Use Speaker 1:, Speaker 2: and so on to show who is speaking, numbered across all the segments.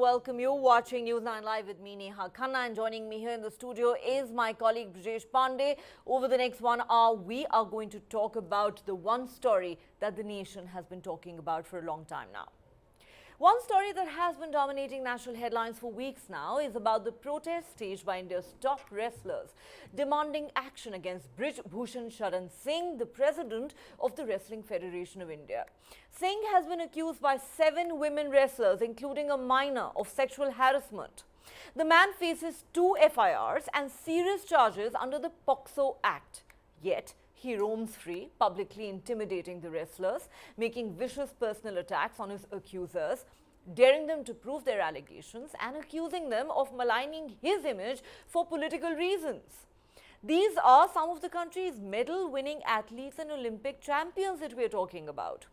Speaker 1: welcome you watching News9 Live with me, Neha Khanna, and joining me here in the studio is my colleague Brij Bhushan. Over the next 1 hour, we are going to talk about the one story that the nation has been talking about for a long time now. One story that has been dominating national headlines for weeks now is about the protest staged by India's top wrestlers demanding action against Brij Bhushan Singh, the president of the Wrestling Federation of India. Singh has been accused by 7 women wrestlers, including a minor, of sexual harassment. The man faces 2 FIRs and serious charges under the POCSO Act. Yet, he roams free, publicly intimidating the wrestlers, making vicious personal attacks on his accusers, daring them to prove their allegations and accusing them of maligning his image for political reasons. These are some of the country's medal-winning athletes and Olympic champions that we are talking about.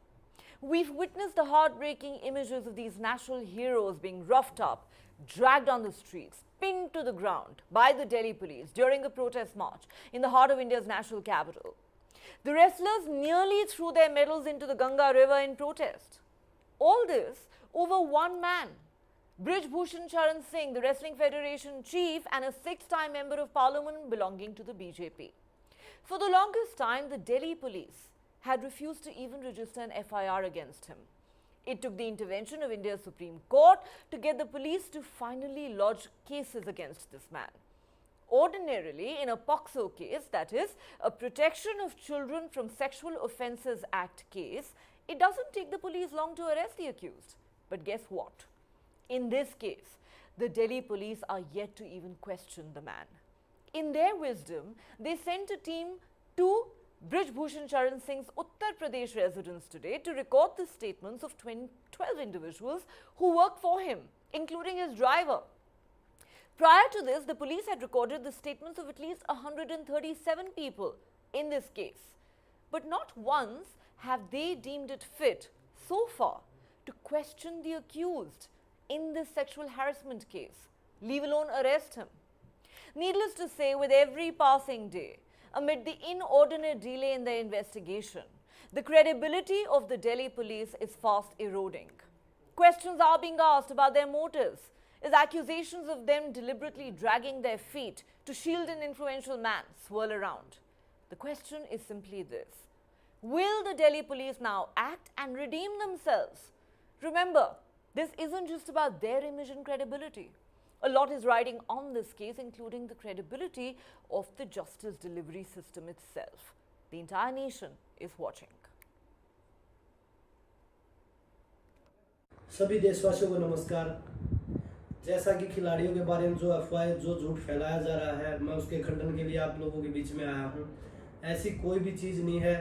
Speaker 1: We've witnessed the heartbreaking images of these national heroes being roughed up, dragged on the streets, pinned to the ground by the Delhi police during a protest march in the heart of India's national capital. The wrestlers nearly threw their medals into the Ganga river in protest. All this over one man, Brij Bhushan Singh, the Wrestling Federation chief and a 6th-time member of parliament belonging to the BJP. For the longest time, the Delhi police had refused to even register an FIR against him. It took the intervention of India's Supreme Court to get the police to finally lodge cases against this man. Ordinarily, in a POCSO case, that is, a Protection of Children from Sexual Offences Act case, it doesn't take the police long to arrest the accused. But guess what? In this case, the Delhi police are yet to even question the man. In their wisdom, they sent a team to Brij Bhushan Singh's Uttar Pradesh residence today to record the statements of 12 individuals who work for him, including his driver. Prior to this, the police had recorded the statements of at least 137 people in this case. But not once have they deemed it fit, so far, to question the accused in this sexual harassment case, leave alone arrest him. Needless to say, with every passing day, amid the inordinate delay in their investigation, the credibility of the Delhi police is fast eroding. Questions are being asked about their motives, as accusations of them deliberately dragging their feet to shield an influential man swirl around. The question is simply this: will the Delhi police now act and redeem themselves? Remember, this isn't just about their image and credibility. A lot is riding on this case, including the credibility of the justice delivery system itself. The entire nation is watching.
Speaker 2: सभी देशवासियों को नमस्कार। जैसा कि खिलाड़ियों के बारे में जो अफवाहें जो झूठ फैलाया जा रहा है, मैं उसके खंडन के लिए आप लोगों के बीच में आया हूं। ऐसी कोई भी चीज़ नहीं है,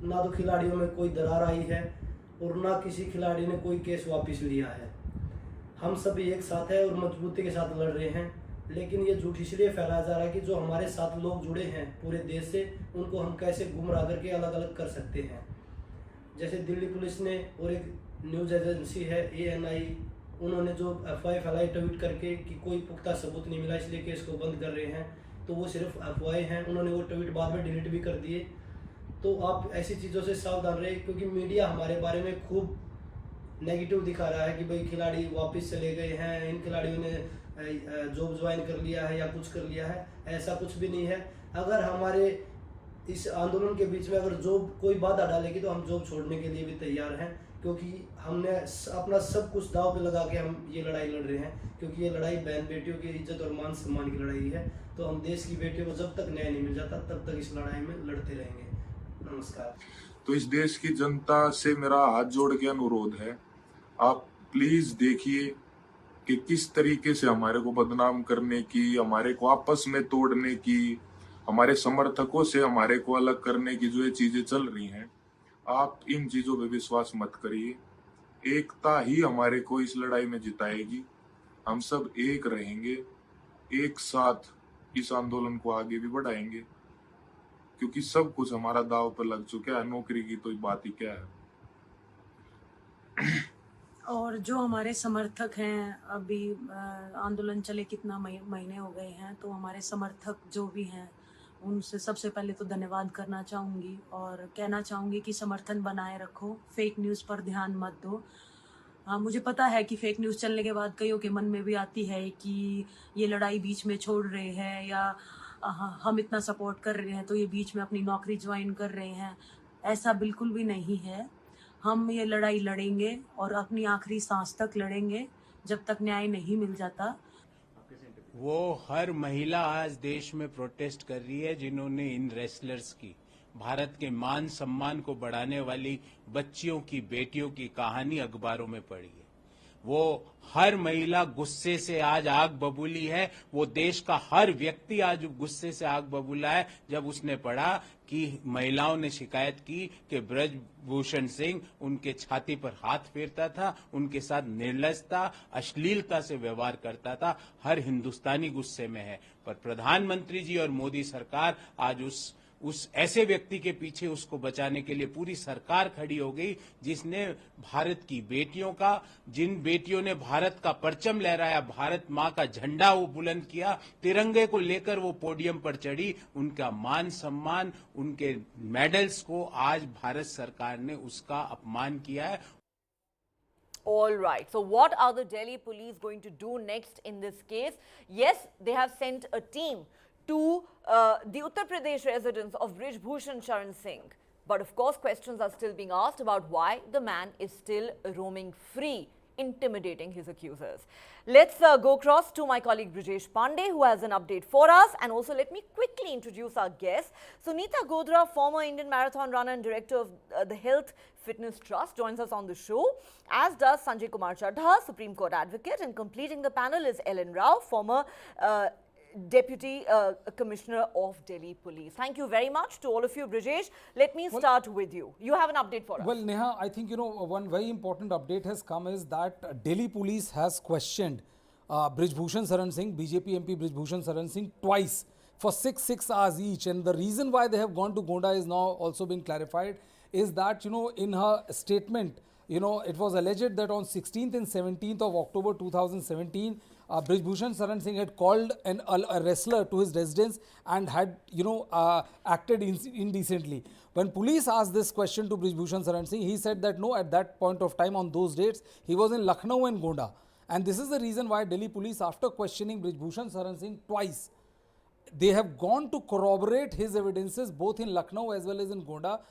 Speaker 2: ना तो खिलाड़ियों में कोई दरार आई है और ना किसी खिलाड़ी ने कोई केस वापस लिया है। हम सभी एक साथ हैं और मजबूती के साथ लड़ रहे हैं, लेकिन ये झूठ इसलिए फैलाया जा रहा है कि जो हमारे साथ लोग जुड़े हैं पूरे देश से, उनको हम कैसे गुमराह करके अलग अलग कर सकते हैं। जैसे दिल्ली पुलिस ने और एक न्यूज़ एजेंसी है ANI, उन्होंने जो अफवाह फैलाई ट्वीट करके कि कोई पुख्ता सबूत नहीं मिला इसलिए केस को बंद कर रहे हैं, तो वो सिर्फ अफवाहें हैं। उन्होंने वो ट्वीट बाद में डिलीट भी कर दिए। तो आप ऐसी चीज़ों से सावधान रहे, क्योंकि मीडिया हमारे बारे में खूब नेगेटिव दिखा रहा है कि भाई खिलाड़ी वापस चले गए हैं, इन खिलाड़ियों ने जॉब ज्वाइन कर लिया है या कुछ कर लिया है। ऐसा कुछ भी नहीं है। अगर हमारे इस आंदोलन के बीच में अगर जॉब कोई बाधा डालेगी तो हम जॉब छोड़ने के लिए भी तैयार हैं, क्योंकि हमने अपना सब कुछ दांव पे लगा के हम ये लड़ाई लड़ रहे हैं। क्योंकि ये लड़ाई बहन बेटियों की इज्जत और मान सम्मान की लड़ाई है। तो हम देश की बेटियों को जब तक न्याय नहीं मिल जाता तब तक इस लड़ाई में लड़ते रहेंगे। नमस्कार।
Speaker 3: तो इस देश की जनता से मेरा हाथ जोड़ के अनुरोध है, आप प्लीज देखिए कि किस तरीके से हमारे को बदनाम करने की, हमारे को आपस में तोड़ने की, हमारे समर्थकों से हमारे को अलग करने की जो ये चीजें चल रही हैं, आप इन चीजों पे विश्वास मत करिए। एकता ही हमारे को इस लड़ाई में जिताएगी। हम सब एक रहेंगे, एक साथ इस आंदोलन को आगे भी बढ़ाएंगे, क्योंकि सब कुछ हमारा दांव पर लग चुका है। नौकरी की तो बात ही क्या है।
Speaker 4: और जो हमारे समर्थक हैं, अभी आंदोलन चले कितना महीने हो गए हैं, तो हमारे समर्थक जो भी हैं उनसे सबसे पहले तो धन्यवाद करना चाहूँगी और कहना चाहूँगी कि समर्थन बनाए रखो, फेक न्यूज़ पर ध्यान मत दो। हाँ, मुझे पता है कि फेक न्यूज़ चलने के बाद कईयों के मन में भी आती है कि ये लड़ाई बीच में छोड़ रहे हैं या हम इतना सपोर्ट कर रहे हैं तो ये बीच में अपनी नौकरी ज्वाइन कर रहे हैं। ऐसा बिल्कुल भी नहीं है। हम ये लड़ाई लड़ेंगे और अपनी आखिरी सांस तक लड़ेंगे जब तक न्याय नहीं मिल जाता।
Speaker 5: वो हर महिला आज देश में प्रोटेस्ट कर रही है जिन्होंने इन रेसलर्स की, भारत के मान सम्मान को बढ़ाने वाली बच्चियों की, बेटियों की कहानी अखबारों में पढ़ी है। वो हर महिला गुस्से से आज आग बबूली है। वो देश का हर व्यक्ति आज गुस्से से आग बबूला है जब उसने पढ़ा कि महिलाओं ने शिकायत की कि ब्रज भूषण सिंह उनके छाती पर हाथ फेरता था, उनके साथ निर्लजता, अश्लीलता से व्यवहार करता था। हर हिंदुस्तानी गुस्से में है, पर प्रधानमंत्री जी और मोदी सरकार आज उस ऐसे व्यक्ति के पीछे उसको बचाने के लिए पूरी सरकार खड़ी हो गई जिसने भारत की बेटियों का, जिन बेटियों ने भारत का परचम लहराया, भारत माँ का झंडा वो बुलंद किया, तिरंगे को लेकर वो पोडियम पर चढ़ी, उनका मान सम्मान, उनके मेडल्स को आज भारत सरकार ने उसका अपमान किया है।
Speaker 1: All right. So what are the Delhi police going to do next in this case? Yes, they have sent a team to the Uttar Pradesh residence of Brij Bhushan Singh. But of course, questions are still being asked about why the man is still roaming free, intimidating his accusers. Let's go across to my colleague Brijesh Pandey, who has an update for us. And also, let me quickly introduce our guest. Sunita Godra, former Indian marathon runner and director of the Health Fitness Trust, joins us on the show, as does Sanjay Kumar Chadha, Supreme Court advocate. And completing the panel is Ellen Rao, former Deputy Commissioner of Delhi Police. Thank you very much to all of you. Brijesh, let me start with you. You have an update for us.
Speaker 6: Well, Neha, I think, one very important update has come is that Delhi Police has questioned Brij Bhushan Singh, BJP MP Brij Bhushan Singh, twice for 6 hours each. And the reason why they have gone to Gonda is now also being clarified, is that, in her statement, it was alleged that on 16th and 17th of October 2017, Brij Bhushan Singh had called a wrestler to his residence and had, acted indecently. When police asked this question to Brij Bhushan Singh, he said that no, at that point of time on those dates, he was in Lucknow and Gonda. And this is the reason why Delhi police, after questioning Brij Bhushan Singh twice, they have gone to corroborate his evidences both in Lucknow as well as in Gonda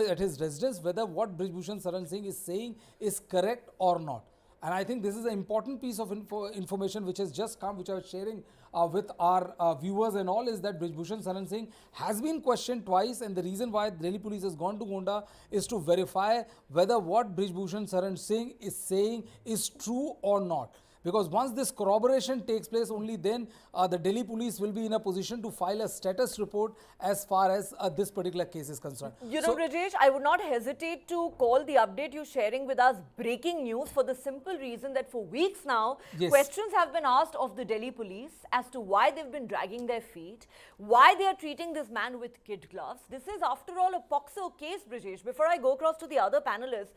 Speaker 6: at his residence, whether what Brij Bhushan Singh is saying is correct or not. And I think this is an important piece of information which has just come, which I was sharing with our viewers and all, is that Brij Bhushan Singh has been questioned twice, and the reason why Delhi police has gone to Gonda is to verify whether what Brij Bhushan Singh is saying is true or not. Because once this corroboration takes place, only then the Delhi police will be in a position to file a status report as far as this particular case is concerned.
Speaker 1: You know, Brijesh, I would not hesitate to call the update you're sharing with us breaking news, for the simple reason that for weeks now,
Speaker 6: yes,
Speaker 1: questions have been asked of the Delhi police as to why they've been dragging their feet, why they are treating this man with kid gloves. This is, after all, a POXO case, Brijesh. Before I go across to the other panelists,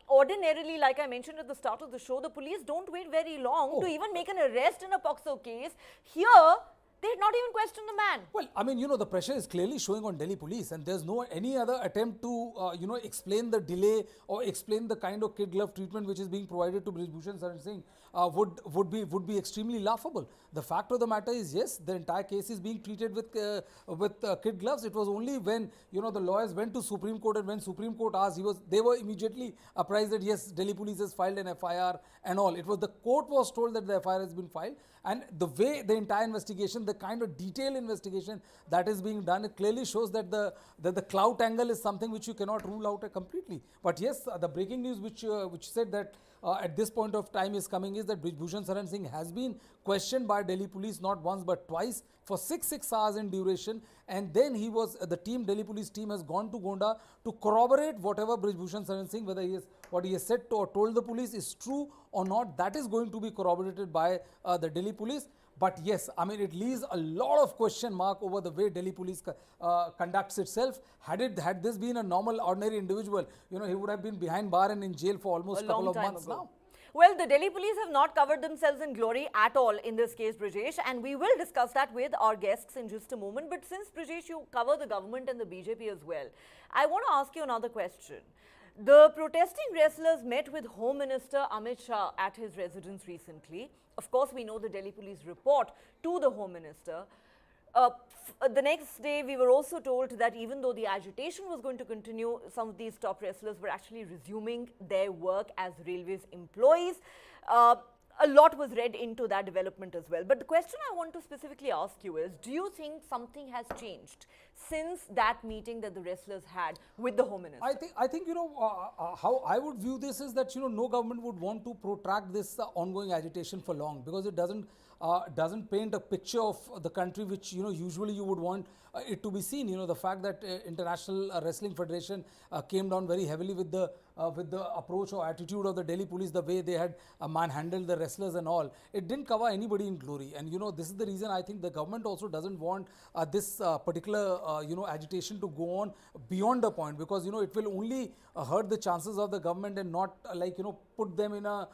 Speaker 1: ordinarily, like I mentioned at the start of the show, the police don't wait very long to even make an arrest in a POXO case. Here, they had not even questioned the man.
Speaker 6: Well, I mean, the pressure is clearly showing on Delhi police, and there's no any other attempt to, explain the delay or explain the kind of kid glove treatment which is being provided to Brij Bhushan Singh would be extremely laughable. The fact of the matter is, yes, the entire case is being treated with kid gloves. It was only when, the lawyers went to Supreme Court, and when Supreme Court asked, they were immediately apprised that, yes, Delhi police has filed an FIR and all. It was the court was told that the FIR has been filed, and the way the entire investigation, the kind of detailed investigation that is being done, it clearly shows that the clout angle is something which you cannot rule out completely. But yes, the breaking news which said that at this point of time is coming is that Brij Bhushan Singh has been questioned by Delhi police not once but twice for 6 hours in duration, and then the Delhi police team has gone to Gonda to corroborate whatever Brij Bhushan Singh, whether what he has said or told the police is true or not. That is going to be corroborated by the Delhi police. But yes, I mean, it leaves a lot of question mark over the way Delhi police conducts itself. Had this been a normal, ordinary individual, he would have been behind bar and in jail for almost a couple of months now.
Speaker 1: Well, the Delhi police have not covered themselves in glory at all in this case, Brijesh, and we will discuss that with our guests in just a moment. But since, Brijesh, you cover the government and the BJP as well, I want to ask you another question. The protesting wrestlers met with Home Minister Amit Shah at his residence recently. Of course, we know the Delhi police report to the Home Minister. The next day, we were also told that even though the agitation was going to continue, some of these top wrestlers were actually resuming their work as railways employees. A lot was read into that development as well. But the question I want to specifically ask you is, do you think something has changed since that meeting that the wrestlers had with the Home Minister?
Speaker 6: I think how I would view this is that no government would want to protract this ongoing agitation for long, because it doesn't paint a picture of the country which usually you would want it to be seen. The fact that International Wrestling Federation came down very heavily with the approach or attitude of the Delhi police, the way they had manhandled the wrestlers and all, it didn't cover anybody in glory. And this is the reason I think the government also doesn't want this particular agitation to go on beyond the point, because it will only hurt the chances of the government and not put them in a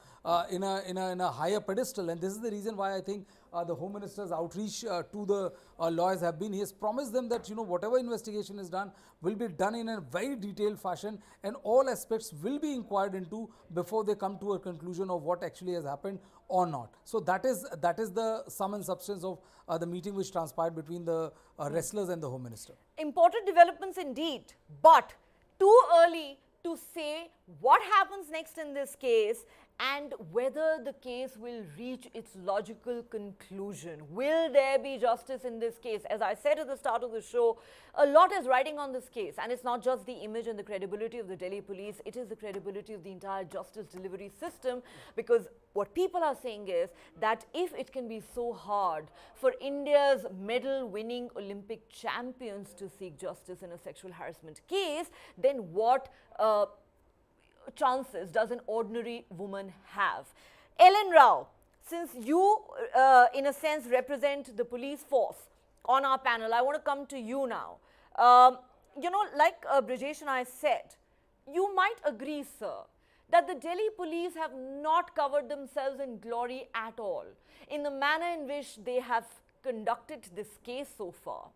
Speaker 6: higher pedestal. And this is the reason why I think the Home Minister's outreach to the lawyers have been. He has promised them that whatever investigation is done will be done in a very detailed fashion, and all aspects will be inquired into before they come to a conclusion of what actually has happened or not. So that is the sum and substance of the meeting which transpired between the wrestlers and the Home Minister.
Speaker 1: Important developments indeed, but too early to say what happens next in this case and whether the case will reach its logical conclusion. Will there be justice in this case? As I said at the start of the show, a lot is riding on this case, and it's not just the image and the credibility of the Delhi police, it is the credibility of the entire justice delivery system, because what people are saying is that if it can be so hard for India's medal-winning Olympic champions to seek justice in a sexual harassment case, then what chances does an ordinary woman have? Ellen Rao, since you in a sense represent the police force on our panel, I want to come to you now. Like Brijesh and I said, you might agree, sir, that the Delhi police have not covered themselves in glory at all in the manner in which they have conducted this case so far.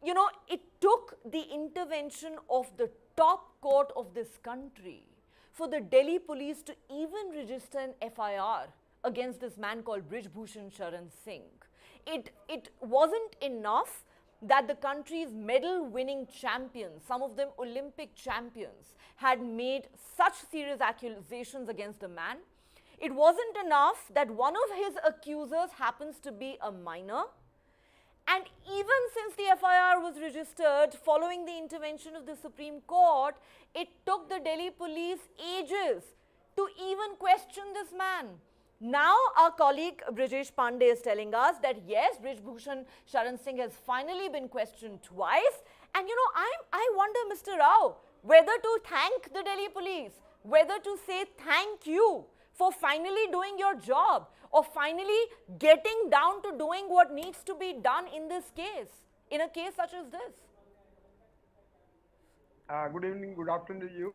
Speaker 1: It took the intervention of the top court of this country for the Delhi police to even register an FIR against this man called Brij Bhushan Singh. It wasn't enough that the country's medal-winning champions, some of them Olympic champions, had made such serious accusations against the man. It wasn't enough that one of his accusers happens to be a minor. And even since the FIR was registered following the intervention of the Supreme Court, it took the Delhi police ages to even question this man. Now our colleague Brijesh Pandey is telling us that yes, Brij Bhushan Singh has finally been questioned twice. And I wonder, Mr. Rao, whether to thank the Delhi police, whether to say thank you for finally doing your job, or finally getting down to doing what needs to be done in this case, in a case such as this.
Speaker 7: Good evening, good afternoon to you.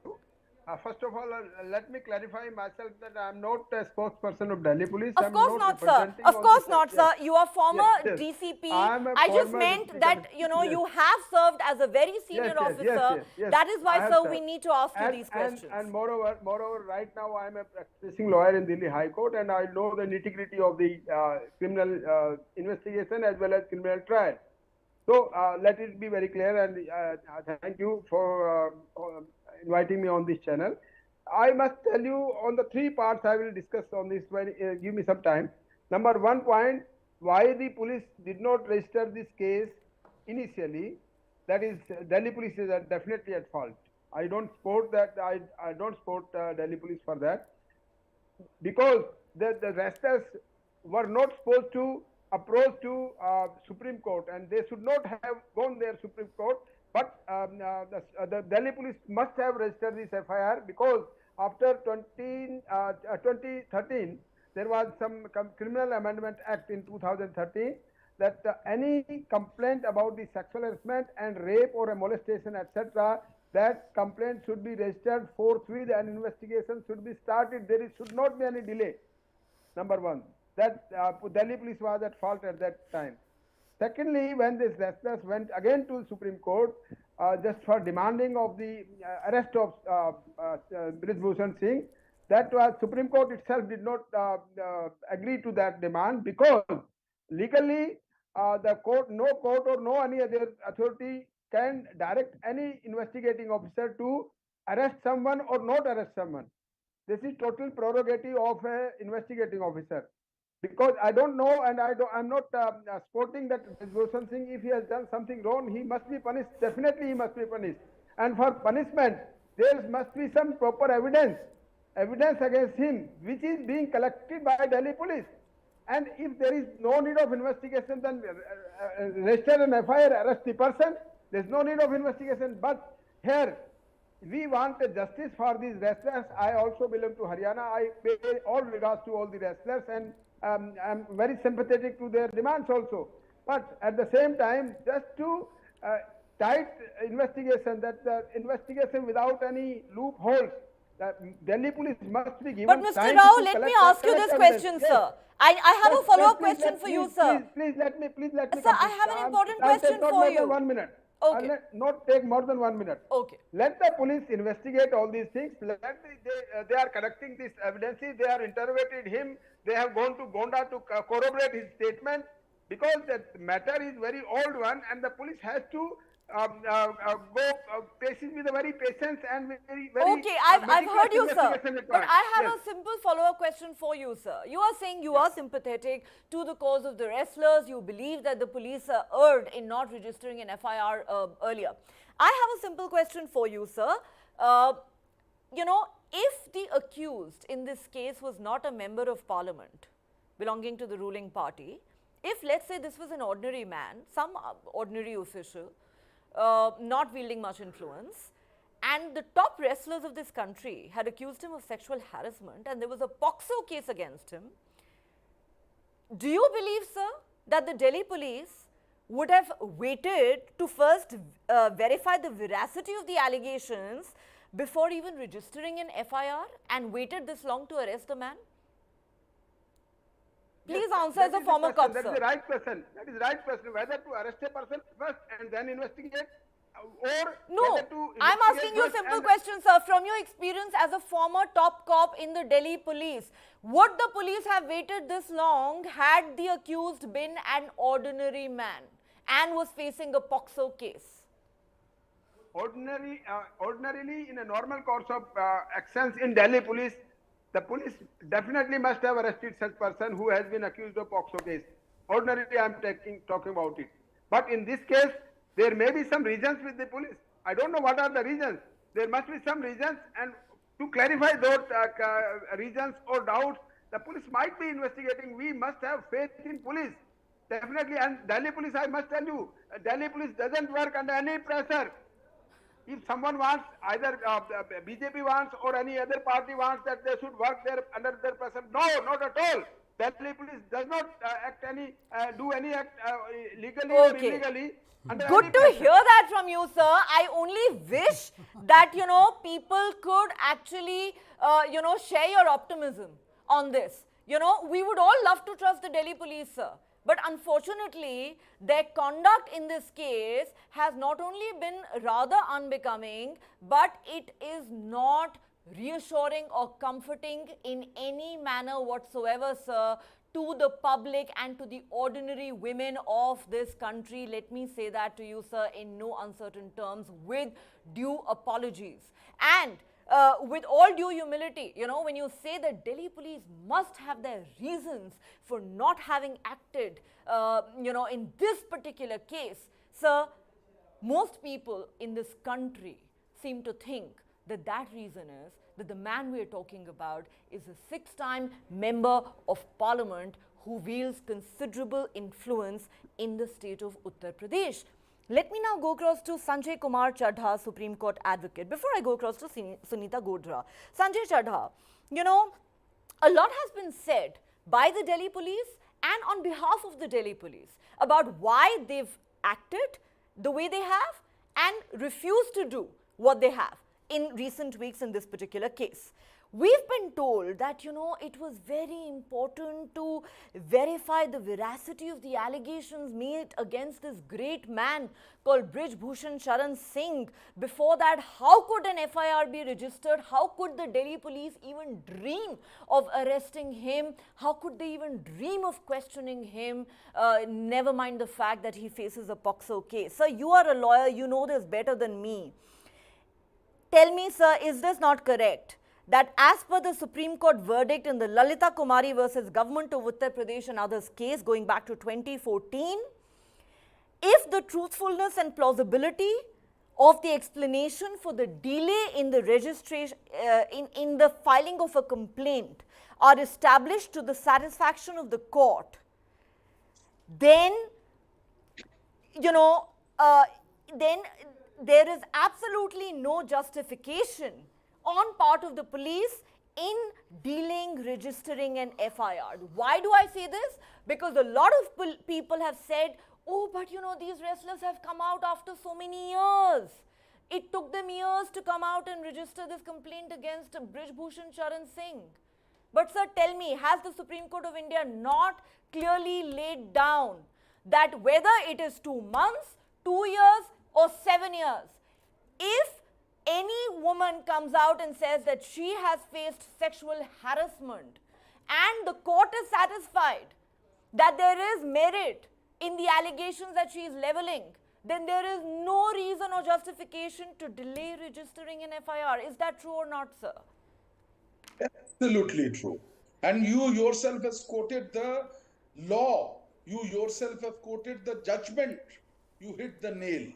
Speaker 7: First of all, let me clarify myself that I am not a spokesperson of Delhi Police.
Speaker 1: Of course not, sir. Of course not, sir. You are former DCP. I just meant that, you have served as a very senior officer. That is why, sir, we need to ask you these questions.
Speaker 7: And moreover, right now I am a practicing lawyer in Delhi High Court, and I know the nitty-gritty of the criminal investigation as well as criminal trial. So let it be very clear, and thank you for inviting me on this channel. I must tell you on the three parts I will discuss on this when give me some time. Number one point, why the police did not register this case initially, that is Delhi police is definitely at fault. I don't support that. I don't support Delhi police for that, because the wrestlers were not supposed to approach to Supreme Court, and they should not have gone there Supreme Court. But the Delhi police must have registered this FIR, because after 2013, there was some Criminal Amendment Act in 2013 that any complaint about the sexual harassment and rape or a molestation, etc., that complaint should be registered forthwith and investigation should be started. There should not be any delay. Number one, that Delhi police was at fault at that time. Secondly, when these wrestlers went again to Supreme Court just for demanding of the arrest of Brij Bhushan Singh, that Supreme Court itself did not agree to that demand because legally the court, no court or no any other authority can direct any investigating officer to arrest someone or not arrest someone. This is total prerogative of an investigating officer. Because I don't know, and I'm not supporting that Bhushan Singh, if he has done something wrong, he must be punished. Definitely, he must be punished. And for punishment, there must be some proper evidence against him, which is being collected by Delhi police. And if there is no need of investigation, then register an FIR, arrest the person. There's no need of investigation. But here, we want justice for these wrestlers. I also belong to Haryana. I pay all regards to all the wrestlers, and I'm very sympathetic to their demands also. But at the same time, just to tight investigation, that the investigation without any loopholes, Delhi police must be given.
Speaker 1: But Mr.
Speaker 7: time
Speaker 1: Rao,
Speaker 7: to
Speaker 1: let me
Speaker 7: collect
Speaker 1: ask you this
Speaker 7: evidence.
Speaker 1: question,
Speaker 7: Yes.
Speaker 1: sir. I have a follow-up question for you, sir.
Speaker 7: Please let me.
Speaker 1: Sir, I have an important question
Speaker 7: not
Speaker 1: for
Speaker 7: more
Speaker 1: you.
Speaker 7: Than 1 minute.
Speaker 1: Okay.
Speaker 7: Not take more than 1 minute.
Speaker 1: Okay.
Speaker 7: Let the police investigate all these things. They are collecting these evidences. They have interrogated him. They have gone to Gonda to corroborate his statement, because the matter is very old one, and the police has to go paces with a very patience and very.
Speaker 1: Okay, I've heard you, sir. But I have
Speaker 7: Yes.
Speaker 1: a simple follow-up question for you, sir. You are saying you are sympathetic to the cause of the wrestlers. You believe that the police erred in not registering an FIR earlier. I have a simple question for you, sir. You know, if the accused in this case was not a member of parliament belonging to the ruling party, if let's say this was an ordinary man, some ordinary official, not wielding much influence, and the top wrestlers of this country had accused him of sexual harassment and there was a POCSO case against him, do you believe, sir, that the Delhi police would have waited to first verify the veracity of the allegations before even registering an FIR and waited this long to arrest the man? Please answer as a former cop, sir.
Speaker 7: That is the right question. That is the right question. Whether to arrest a person first and then investigate, or
Speaker 1: No,
Speaker 7: whether to
Speaker 1: I'm
Speaker 7: investigate
Speaker 1: asking you a
Speaker 7: first
Speaker 1: simple
Speaker 7: and-
Speaker 1: question, sir. From your experience as a former top cop in the Delhi police, would the police have waited this long had the accused been an ordinary man and was facing a POCSO case?
Speaker 7: Ordinarily, in a normal course of actions in Delhi police, the police definitely must have arrested such person who has been accused of POCSO case. Ordinarily, I'm talking about it. But in this case, there may be some reasons with the police. I don't know what are the reasons. There must be some reasons, and to clarify those reasons or doubts, the police might be investigating. We must have faith in police. Definitely, and Delhi police, I must tell you, Delhi police doesn't work under any pressure. If someone wants, either BJP wants or any other party wants that they should work there under their pressure, no, not at all. Delhi police does not do any act legally or
Speaker 1: Okay.
Speaker 7: illegally. Under any
Speaker 1: Good to
Speaker 7: pressure.
Speaker 1: hear that from you, sir. I only wish that, you know, people could actually, you know, share your optimism on this. You know, we would all love to trust the Delhi police, sir. But unfortunately, their conduct in this case has not only been rather unbecoming, but it is not reassuring or comforting in any manner whatsoever, sir, to the public and to the ordinary women of this country. Let me say that to you, sir, in no uncertain terms, with due apologies. And with all due humility, you know, when you say that Delhi police must have their reasons for not having acted, you know, in this particular case, sir, most people in this country seem to think that that reason is that the man we are talking about is a 6-time member of parliament who wields considerable influence in the state of Uttar Pradesh. Let me now go across to Sanjay Kumar Chadha, Supreme Court advocate. Before I go across to Sunita Godra, Sanjay Chadha, you know, a lot has been said by the Delhi police and on behalf of the Delhi police about why they've acted the way they have and refused to do what they have in recent weeks in this particular case. We've been told that, it was very important to verify the veracity of the allegations made against this great man called Brij Bhushan Sharan Singh. Before that, how could an FIR be registered? How could the Delhi police even dream of arresting him? How could they even dream of questioning him? Never mind the fact that he faces a POCSO case. Sir, you are a lawyer, you know this better than me. Tell me, sir, is this not correct? That as per the Supreme Court verdict in the Lalita Kumari versus Government of Uttar Pradesh and others case going back to 2014, if the truthfulness and plausibility of the explanation for the delay in the registration, in the filing of a complaint are established to the satisfaction of the court, then, then there is absolutely no justification on part of the police in registering an FIR. Why do I say this? Because a lot of people have said, oh, but these wrestlers have come out after so many years. It took them years to come out and register this complaint against Brij Bhushan Sharan Singh. But sir, tell me, has the Supreme Court of India not clearly laid down that whether it is 2 months, 2 years or 7 years, if any woman comes out and says that she has faced sexual harassment and the court is satisfied that there is merit in the allegations that she is leveling, then there is no reason or justification to delay registering an FIR. Is that true or not, sir?
Speaker 8: Absolutely true. And you yourself has quoted the law. You yourself have quoted the judgment. You hit the nail.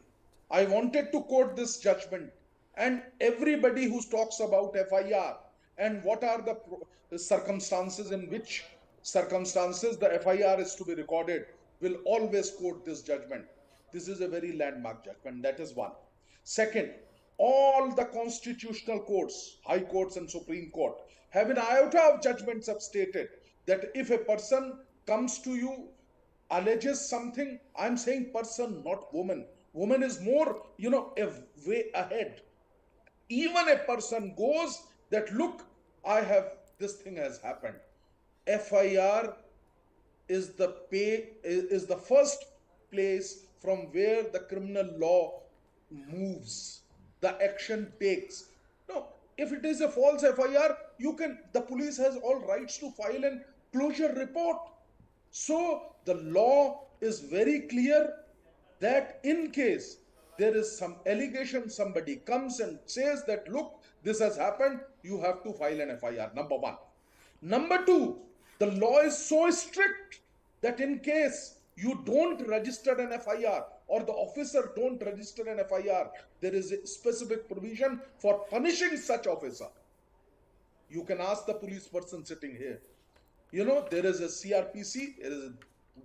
Speaker 8: I wanted to quote this judgment. And everybody who talks about FIR and what are the circumstances in which circumstances the FIR is to be recorded will always quote this judgment. This is a very landmark judgment. That is one. Second, all the constitutional courts, high courts and Supreme Court, have an iota of judgments have stated that if a person comes to you, alleges something, I'm saying person, not woman. Woman is more, a way ahead. Even a person goes that, look, this thing has happened. FIR is the first place from where the criminal law moves, the action takes. No, if it is a false FIR, the police has all rights to file a closure report. So the law is very clear that in case there is some allegation, somebody comes and says that, look, this has happened, you have to file an FIR, number one. Number two, the law is so strict that in case you don't register an FIR or the officer don't register an FIR, there is a specific provision for punishing such officer. You can ask the police person sitting here. There is a CRPC,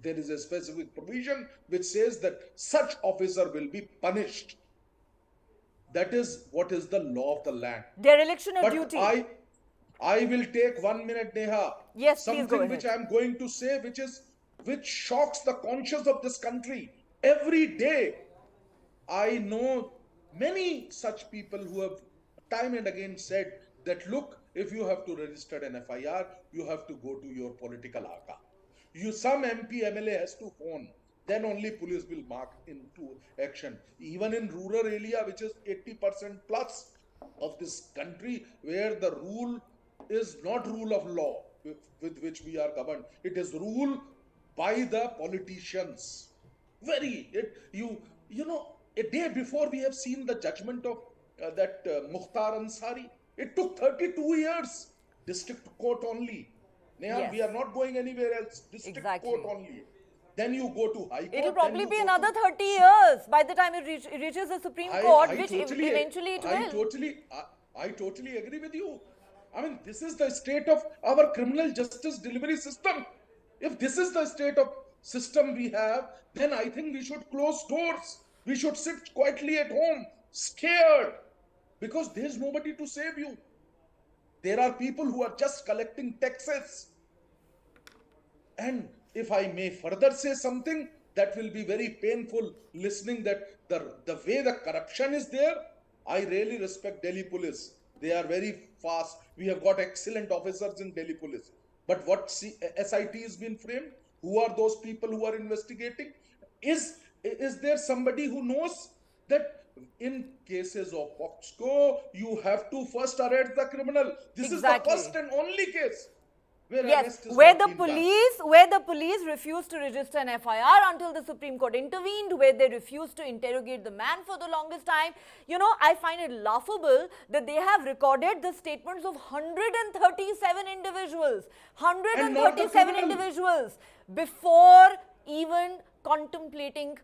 Speaker 8: there is a specific provision which says that such officer will be punished. That is what is the law of the land.
Speaker 1: Dereliction of
Speaker 8: But
Speaker 1: duty.
Speaker 8: I will take 1 minute, Neha.
Speaker 1: Yes, please go
Speaker 8: something
Speaker 1: ahead.
Speaker 8: which I am going to say, which shocks the conscience of this country. Every day, I know many such people who have time and again said that, look, if you have to register an FIR, you have to go to your political ACA. Some MP, MLA has to phone. Then only police will mark into action. Even in rural area, which is 80% plus of this country, where the rule is not rule of law with which we are governed. It is rule by the politicians. A day before we have seen the judgment of that Mukhtar Ansari. It took 32 years. District court only. Neha,
Speaker 1: Yes.
Speaker 8: we are not going anywhere else. District
Speaker 1: Exactly.
Speaker 8: court only. Then you go to High Court.
Speaker 1: It will
Speaker 8: then
Speaker 1: probably
Speaker 8: you
Speaker 1: be
Speaker 8: go
Speaker 1: another
Speaker 8: to-
Speaker 1: 30 years by the time it reaches the Supreme Court, which eventually it will.
Speaker 8: I totally agree with you. I mean, this is the state of our criminal justice delivery system. If this is the state of system we have, then I think we should close doors. We should sit quietly at home, scared, because there's nobody to save you. There are people who are just collecting taxes. And if I may further say something that will be very painful, listening that the way the corruption is there, I really respect Delhi police. They are very fast. We have got excellent officers in Delhi police. But what SIT has been framed? Who are those people who are investigating? Is there somebody who knows that in cases of POXCO, you have to first arrest the criminal? This is the first
Speaker 1: Exactly.
Speaker 8: and only case where
Speaker 1: Yes,
Speaker 8: arrest is not being done.
Speaker 1: where the police refused to register an FIR until the Supreme Court intervened, where they refused to interrogate the man for the longest time. You know, I find it laughable that they have recorded the statements of 137 individuals,
Speaker 8: And not the
Speaker 1: 137
Speaker 8: criminal.
Speaker 1: individuals before even contemplating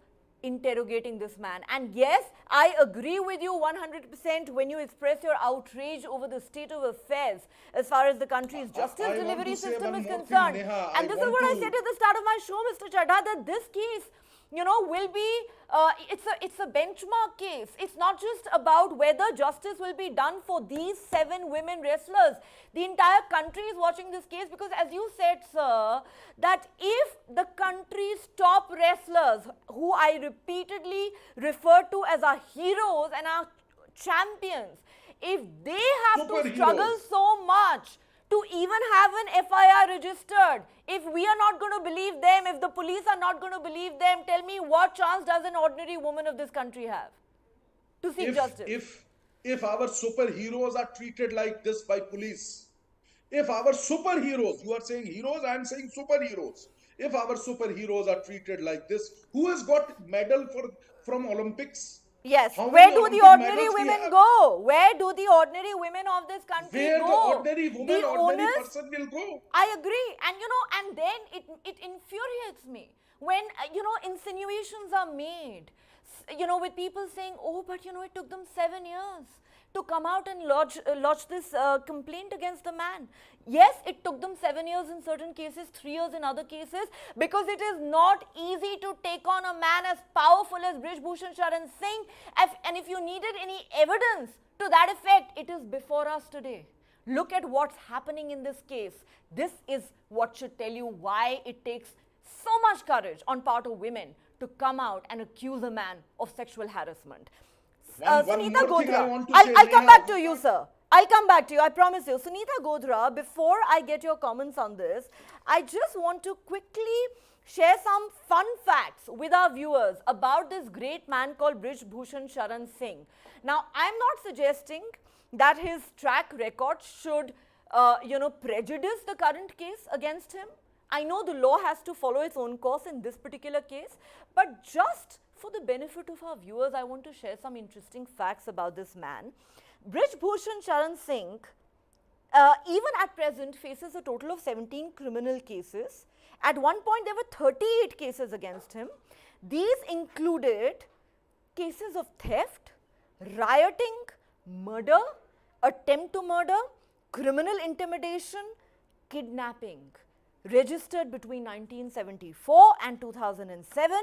Speaker 1: interrogating this man. And yes, I agree with you 100% when you express your outrage over the state of affairs as far as the country's justice
Speaker 8: I want
Speaker 1: delivery
Speaker 8: to say
Speaker 1: system
Speaker 8: one
Speaker 1: is
Speaker 8: more thing,
Speaker 1: concerned.
Speaker 8: Neha.
Speaker 1: And
Speaker 8: I
Speaker 1: this is
Speaker 8: want
Speaker 1: what I
Speaker 8: to-
Speaker 1: said at the start of my show, Mr. Chadha, that this case, you know, will be, it's a benchmark case. It's not just about whether justice will be done for these 7 women wrestlers. The entire country is watching this case because, as you said, sir, that if the country's top wrestlers, who I repeatedly refer to as our heroes and our champions, if they have to struggle
Speaker 8: Superheroes.
Speaker 1: so much to even have an FIR registered, if we are not going to believe them, if the police are not going to believe them, tell me what chance does an ordinary woman of this country have to seek justice?
Speaker 8: If our superheroes are treated like this by police, if our superheroes, you are saying heroes, I am saying superheroes. If our superheroes are treated like this, who has got medal from Olympics?
Speaker 1: Yes,
Speaker 8: How
Speaker 1: where
Speaker 8: many
Speaker 1: do the
Speaker 8: Olympic
Speaker 1: ordinary
Speaker 8: medals we
Speaker 1: women
Speaker 8: have?
Speaker 1: go? Where do the ordinary women of this country
Speaker 8: Where the
Speaker 1: go?
Speaker 8: ordinary woman,
Speaker 1: The
Speaker 8: ordinary
Speaker 1: onus,
Speaker 8: person will go.
Speaker 1: I agree. And you know, and then it infuriates me when, you know, insinuations are made, you know, with people saying, oh, but you know, it took them 7 years to come out and lodge this complaint against the man. Yes, it took them 7 years in certain cases, 3 years in other cases, because it is not easy to take on a man as powerful as Brij Bhushan Sharan Singh. And if you needed any evidence to that effect, it is before us today. Look at what's happening in this case. This is what should tell you why it takes so much courage on part of women to come out and accuse a man of sexual harassment.
Speaker 8: One
Speaker 1: Sunita
Speaker 8: more thing I
Speaker 1: Godra,
Speaker 8: want to
Speaker 1: I'll
Speaker 8: say,
Speaker 1: come
Speaker 8: Neha.
Speaker 1: back to you, sir. I'll come back to you, I promise you. Sunita Godra, before I get your comments on this, I just want to quickly share some fun facts with our viewers about this great man called Brij Bhushan Sharan Singh. Now, I'm not suggesting that his track record should, you know, prejudice the current case against him. I know the law has to follow its own course in this particular case, but just for the benefit of our viewers, I want to share some interesting facts about this man. Brij Bhushan Sharan Singh, even at present, faces a total of 17 criminal cases. At one point, there were 38 cases against him. These included cases of theft, rioting, murder, attempt to murder, criminal intimidation, kidnapping. Registered between 1974 and 2007.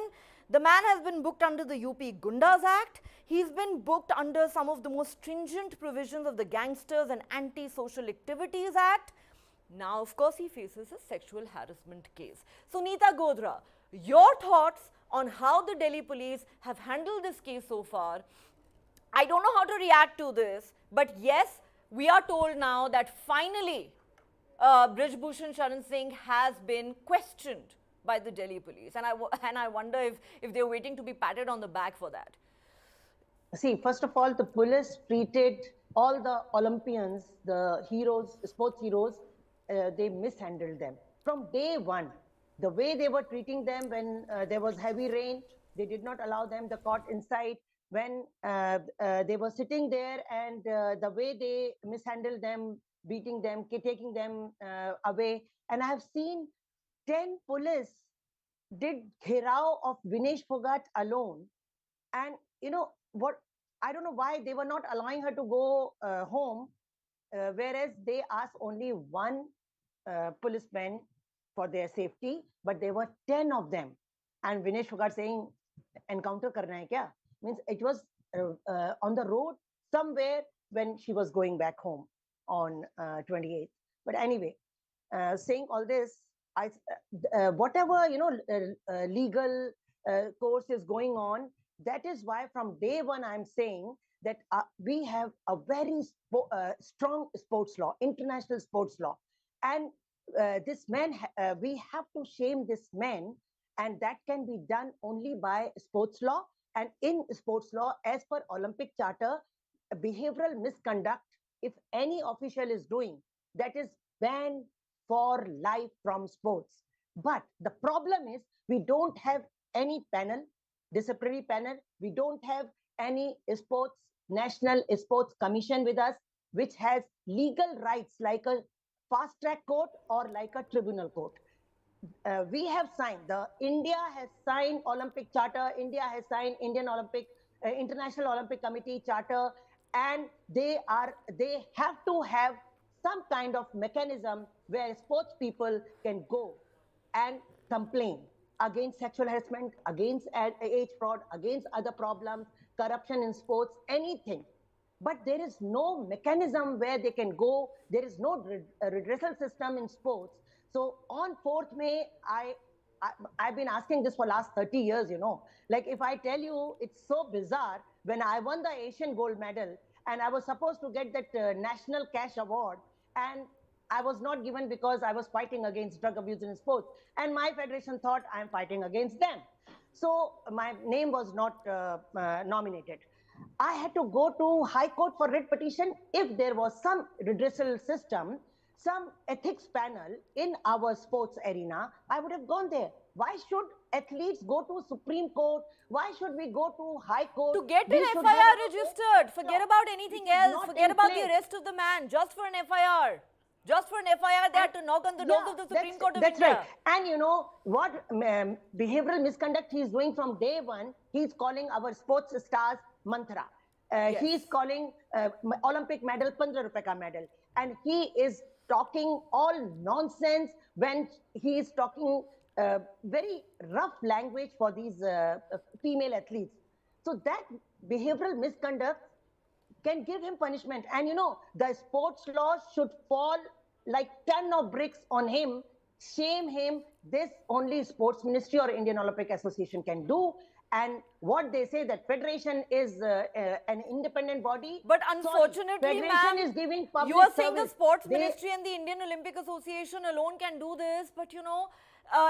Speaker 1: The man has been booked under the UP Gundas Act. He's been booked under some of the most stringent provisions of the Gangsters and Anti-Social Activities Act. Now, of course, he faces a sexual harassment case. Sunita Godra, your thoughts on how the Delhi police have handled this case so far? I don't know how to react to this, but yes, we are told now that finally Brij Bhushan Sharan Singh has been questioned by the Delhi police. And I wonder if they're waiting to be patted on the back for that.
Speaker 9: See, first of all, the police treated all the Olympians, the heroes, sports heroes, they mishandled them. From day one, the way they were treating them when there was heavy rain, they did not allow them the court inside. When they were sitting there and the way they mishandled them, beating them, taking them away. And I have seen 10 police did Ghirao of Vinesh Phogat alone. And you know what, I don't know why they were not allowing her to go home, whereas they asked only one policeman for their safety, but there were 10 of them. And Vinesh Phogat saying, encounter karna hai kya? Means it was on the road somewhere when she was going back home on 28th. But anyway, saying all this, whatever, you know, legal course is going on, that is why from day one I'm saying that we have a very strong sports law, international sports law. And this man, we have to shame this man, and that can be done only by sports law. And in sports law, as per Olympic Charter, behavioral misconduct, if any official is doing, that is banned for life from sports. But the problem is we don't have any panel, disciplinary panel. We don't have any sports, national sports commission with us, which has legal rights like a fast track court or like a tribunal court. We have signed, India has signed Olympic Charter, India has signed Indian Olympic, International Olympic Committee Charter, and they have to have some kind of mechanism where sports people can go and complain against sexual harassment, against age fraud, against other problems, corruption in sports, anything. But there is no mechanism where they can go. There is no redressal system in sports. So on 4th May, I've been asking this for last 30 years, you know. Like if I tell you, it's so bizarre. When I won the Asian gold medal and I was supposed to get that national cash award, and I was not given because I was fighting against drug abuse in sports. And my federation thought I'm fighting against them. So my name was not nominated. I had to go to High Court for writ petition. If there was some redressal system, some ethics panel in our sports arena, I would have gone there. Why should athletes go to Supreme Court? Why should we go to High Court?
Speaker 1: To get
Speaker 9: We
Speaker 1: an
Speaker 9: should
Speaker 1: FIR
Speaker 9: have
Speaker 1: registered, forget about anything
Speaker 9: It is
Speaker 1: else,
Speaker 9: not
Speaker 1: forget
Speaker 9: in
Speaker 1: about the
Speaker 9: place.
Speaker 1: arrest of the man, just for an FIR. Just for an FIR, they had to knock on the doors of the Supreme Court of
Speaker 9: that's
Speaker 1: India.
Speaker 9: right. And you know what behavioral misconduct he's doing from day one? He's calling our sports stars mantra. He's calling Olympic medal 15 rupees ka medal. And he is talking all nonsense when he is talking very rough language for these female athletes. So that behavioral misconduct can give him punishment. And you know, the sports law should fall like ton of bricks on him, shame him. This only sports ministry or Indian Olympic Association can do. And what they say that federation is an independent body.
Speaker 1: But
Speaker 9: Sorry,
Speaker 1: unfortunately,
Speaker 9: federation
Speaker 1: ma'am,
Speaker 9: is giving public
Speaker 1: you are saying the
Speaker 9: service.
Speaker 1: sports
Speaker 9: They-
Speaker 1: ministry and the Indian Olympic Association alone can do this, but you know,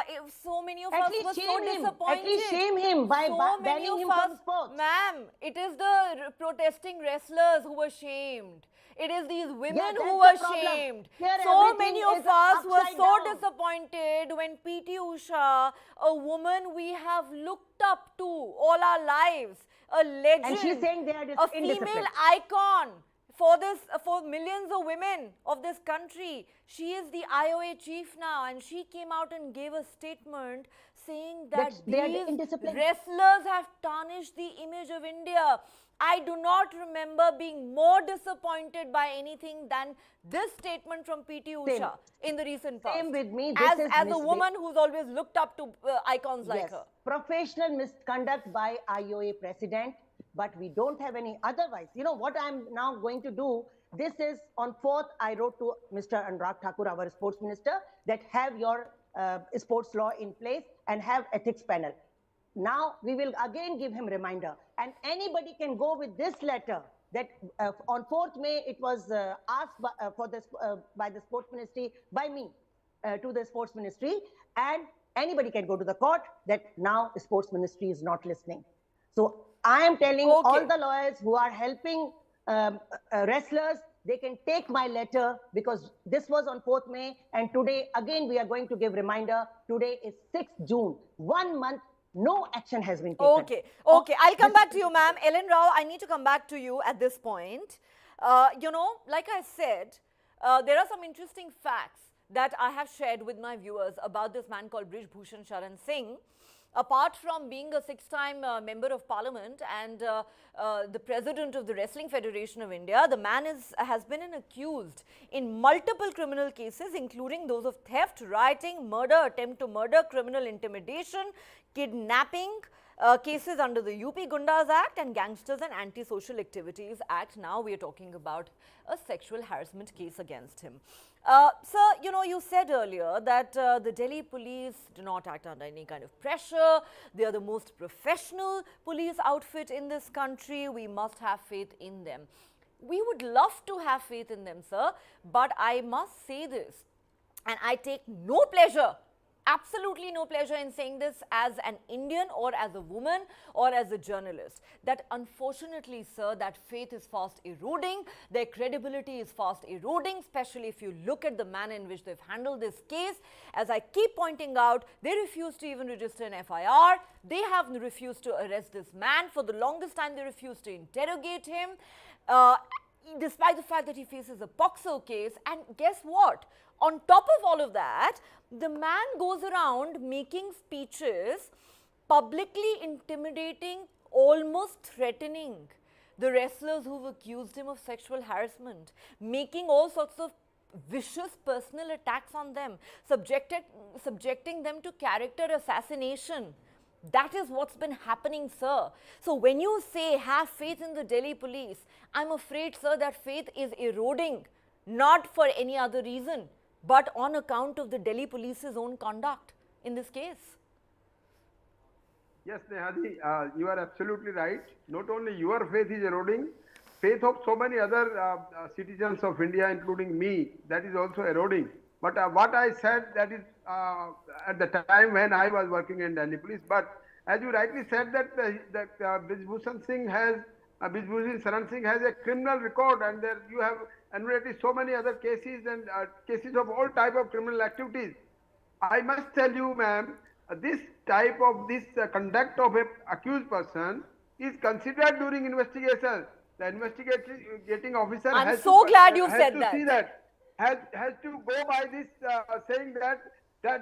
Speaker 1: if so many of
Speaker 9: At
Speaker 1: us
Speaker 9: least
Speaker 1: were so
Speaker 9: shame him.
Speaker 1: disappointed.
Speaker 9: At least shame him by
Speaker 1: so many
Speaker 9: banning
Speaker 1: of
Speaker 9: him
Speaker 1: us,
Speaker 9: from sports.
Speaker 1: Ma'am, it is the protesting wrestlers who were shamed. It is these women
Speaker 9: Yeah,
Speaker 1: who
Speaker 9: that's
Speaker 1: were
Speaker 9: the problem.
Speaker 1: shamed.
Speaker 9: Here
Speaker 1: So
Speaker 9: everything
Speaker 1: many
Speaker 9: is
Speaker 1: of us were
Speaker 9: upside
Speaker 1: so
Speaker 9: down.
Speaker 1: disappointed when PT Usha, a woman we have looked up to all our lives, a legend,
Speaker 9: And she's saying they are
Speaker 1: a female
Speaker 9: indisciplined.
Speaker 1: icon for millions of women of this country. She is the IOA chief now, and she came out and gave a statement saying that
Speaker 9: they are
Speaker 1: these
Speaker 9: indisciplined.
Speaker 1: wrestlers have tarnished the image of India. I do not remember being more disappointed by anything than this statement from PT Usha in the recent past.
Speaker 9: Same with me. This is
Speaker 1: As a woman who's always looked up to icons like
Speaker 9: Yes,
Speaker 1: her.
Speaker 9: professional misconduct by IOA president, but we don't have any otherwise. You know what I'm now going to do? This is on 4th, I wrote to Mr. Anurag Thakur, our sports minister, that have your sports law in place and have ethics panel. Now we will again give him reminder, and anybody can go with this letter that on 4th May it was asked by the sports ministry, by me to the sports ministry, and anybody can go to the court that now the sports ministry is not listening. So I am telling all the lawyers who are helping wrestlers, they can take my letter, because this was on 4th May, and today again we are going to give reminder. Today is 6th June, 1 month. No action has been taken.
Speaker 1: Okay, I'll come back to you, ma'am. Ellen Rao, I need to come back to you at this point. You know, like I said, there are some interesting facts that I have shared with my viewers about this man called Brij Bhushan Sharan Singh. Apart from being a 6-time member of parliament and the president of the Wrestling Federation of India, the man has been accused in multiple criminal cases, including those of theft, rioting, murder, attempt to murder, criminal intimidation, kidnapping, cases under the UP Gundas Act and Gangsters and Anti-Social Activities Act. Now we are talking about a sexual harassment case against him. Sir, you know, you said earlier that the Delhi police do not act under any kind of pressure. They are the most professional police outfit in this country. We must have faith in them. We would love to have faith in them, sir, but I must say this, and I take no pleasure, absolutely no pleasure in saying this as an Indian or as a woman or as a journalist, that unfortunately, sir, that faith is fast eroding, their credibility is fast eroding, especially if you look at the manner in which they've handled this case. As I keep pointing out, they refused to even register an FIR, they have refused to arrest this man. For the longest time, they refused to interrogate him. Despite the fact that he faces a POXO case. And guess what? On top of all of that, the man goes around making speeches, publicly intimidating, almost threatening the wrestlers who've accused him of sexual harassment, making all sorts of vicious personal attacks on them, subjecting them to character assassination. That is what's been happening, sir. So when you say have faith in the Delhi police, I'm afraid, sir, that faith is eroding, not for any other reason, but on account of the Delhi police's own conduct in this case.
Speaker 7: Yes, Nehadi, you are absolutely right. Not only your faith is eroding, faith of so many other citizens of India, including me, that is also eroding. But what I said, that is at the time when I was working in Delhi police. But as you rightly said, that Brij Bhushan Saran Singh has a criminal record, and there you have enumerated so many other cases and cases of all type of criminal activities. I must tell you, ma'am, this type of conduct of a accused person is considered during investigation. The investigating officer
Speaker 1: I'm so glad you said that.
Speaker 7: See that. Has to go by this saying that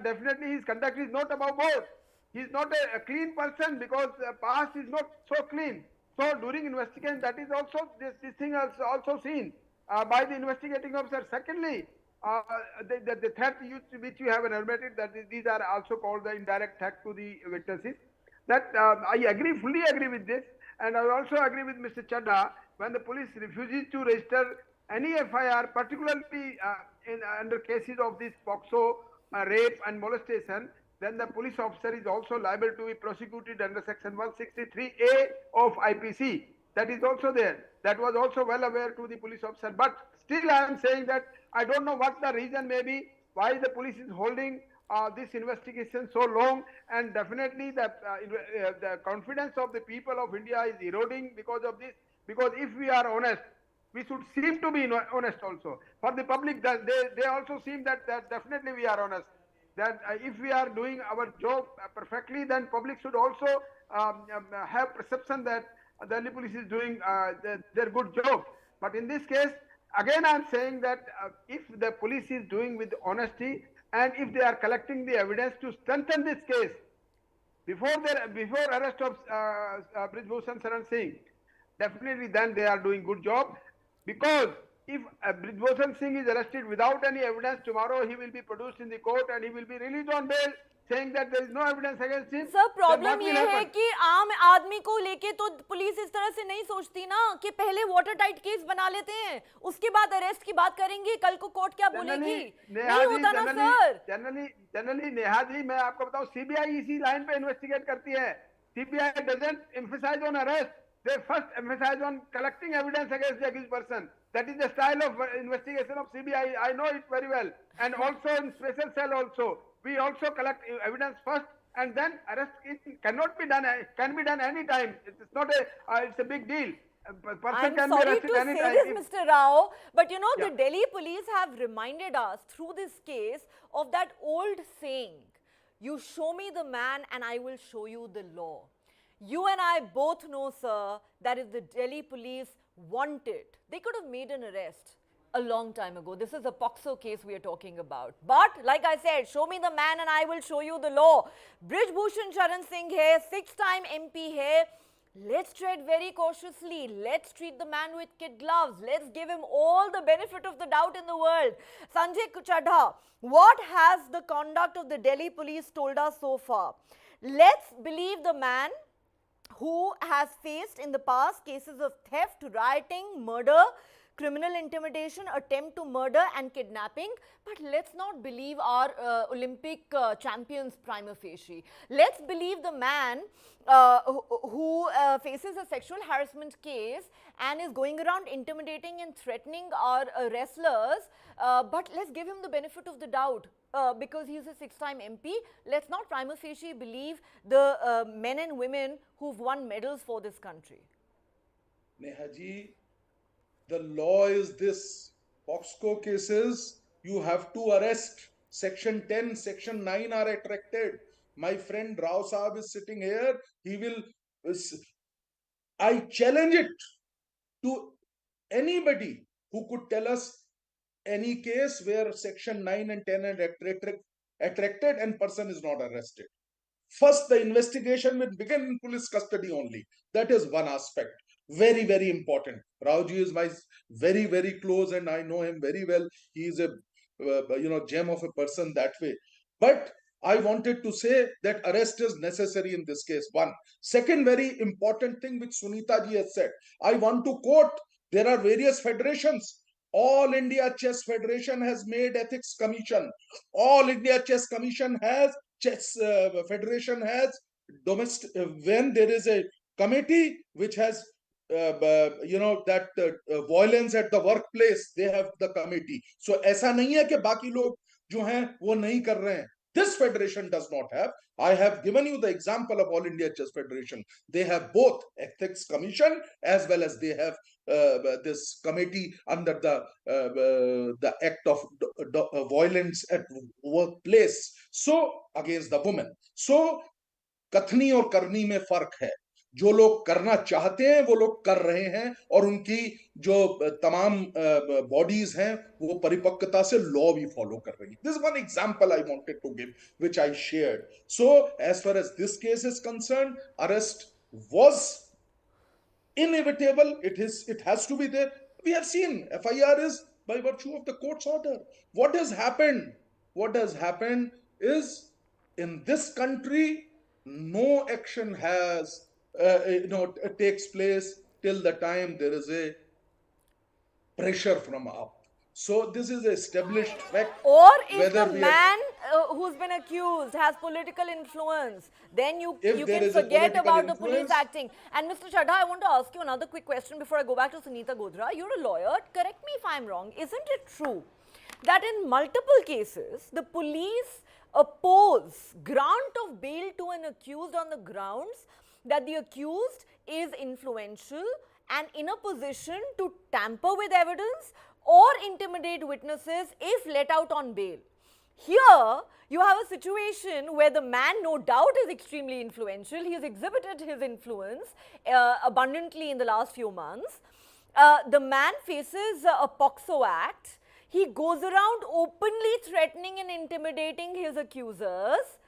Speaker 7: definitely his conduct is not above board. He is not a clean person because past is not so clean. So during investigation, that is also this thing is also seen by the investigating officer. Secondly, the threat which you have enumerated, that these are also called the indirect threat to the witnesses. That I fully agree with this, and I also agree with Mr. Chadha. When the police refuses to register any FIR, particularly under cases of this POXO, rape and molestation, then the police officer is also liable to be prosecuted under section 163A of IPC. That is also there. That was also well aware to the police officer. But still I am saying that I don't know what the reason may be, why the police is holding this investigation so long, and definitely the confidence of the people of India is eroding because of this. Because if we are honest, we should seem to be honest also. For the public, they also seem that definitely we are honest. That if we are doing our job perfectly, then public should also have perception that the Delhi police is doing their good job. But in this case, again I am saying that if the police is doing with honesty, and if they are collecting the evidence to strengthen this case, before arrest of Brij Bhushan Saran Singh, definitely then they are doing good job. Because if Brij Bhushan Singh is arrested without any evidence, tomorrow he will be produced in the court and he will be released on bail, saying that there is no evidence against him.
Speaker 1: Sir problem ये है कि आम आदमी को लेके तो police इस तरह से नहीं सोचती ना कि पहले वाटर टाइट केस बना लेते हैं, उसके बाद अरेस्ट की बात करेंगे, कल को कोर्ट क्या बोलेगी, नहीं होता ना सर.
Speaker 7: जनरली नेहा जी, मैं आपको बताऊं, सीबीआई इसी लाइन पे इन्वेस्टिगेट करती है. CBI doesn't emphasize on arrest. They first emphasize on collecting evidence against the accused person. That is the style of investigation of CBI. I know it very well. And also in special cell also, we also collect evidence first, and then arrest can be done any time. It's not it's a big deal.
Speaker 1: I'm sorry to say this, Mr. Rao, but you know, the Delhi police have reminded us through this case of that old saying, you show me the man and I will show you the law. You and I both know, sir, that if the Delhi police wanted, they could have made an arrest a long time ago. This is a POXO case we are talking about. But like I said, show me the man and I will show you the law. Brij Bhushan Saran Singh hai, 6-time MP hai. Let's tread very cautiously. Let's treat the man with kid gloves. Let's give him all the benefit of the doubt in the world. Sanjay Chadha, what has the conduct of the Delhi police told us so far? Let's believe the man who has faced in the past cases of theft, rioting, murder, criminal intimidation, attempt to murder and kidnapping. But let's not believe our Olympic champions prima facie. Let's believe the man who faces a sexual harassment case and is going around intimidating and threatening our wrestlers. But let's give him the benefit of the doubt. Because he's a 6-time MP, let's not prima facie believe the men and women who've won medals for this country.
Speaker 8: Neha ji, the law is this. Poxco cases, you have to arrest. Section 10, Section 9 are attracted. My friend Rao Saab is sitting here. He will. I challenge it to anybody who could tell us any case where Section 9 and 10 are attracted and person is not arrested. First, the investigation will begin in police custody only. That is one aspect. Very, very important. Raoji is my very, very close and I know him very well. He is a gem of a person that way. But I wanted to say that arrest is necessary in this case. One. Second very important thing which Sunita ji has said. I want to quote, there are various federations. All India Chess Federation has made ethics commission. All India Chess Commission has, Chess Federation has domestic, when there is a committee which has violence at the workplace, they have the committee. So ऐसा नहीं है कि बाकी लोग जो हैं वो नहीं कर रहे हैं. This federation does not have. I have given you the example of All India Chess Federation. They have both ethics commission as well as they have this committee under the act of violence at workplace. So against the women. So कथनी और करनी में फर्क है. जो लोग करना चाहते हैं वो लोग कर रहे हैं और उनकी जो तमाम बॉडीज हैं वो परिपक्वता से लॉ भी फॉलो कर रही है. This one example I wanted to give which I shared. So as far as this case is concerned, arrest was inevitable. It has to be there. We have seen FIR is by virtue of the court's order. What has happened is in this country no action has takes place till the time there is a pressure from up. So this is an established fact.
Speaker 1: Or if the man who's been accused has political influence, then you can forget about the police acting. And Mr. Chadha, I want to ask you another quick question before I go back to Sunita Godra. You're a lawyer. Correct me if I'm wrong. Isn't it true that in multiple cases, the police oppose grant of bail to an accused on the grounds that the accused is influential and in a position to tamper with evidence or intimidate witnesses if let out on bail? Here, you have a situation where the man, no doubt, is extremely influential. He has exhibited his influence abundantly in the last few months. The man faces a POXO Act. He goes around openly threatening and intimidating his accusers,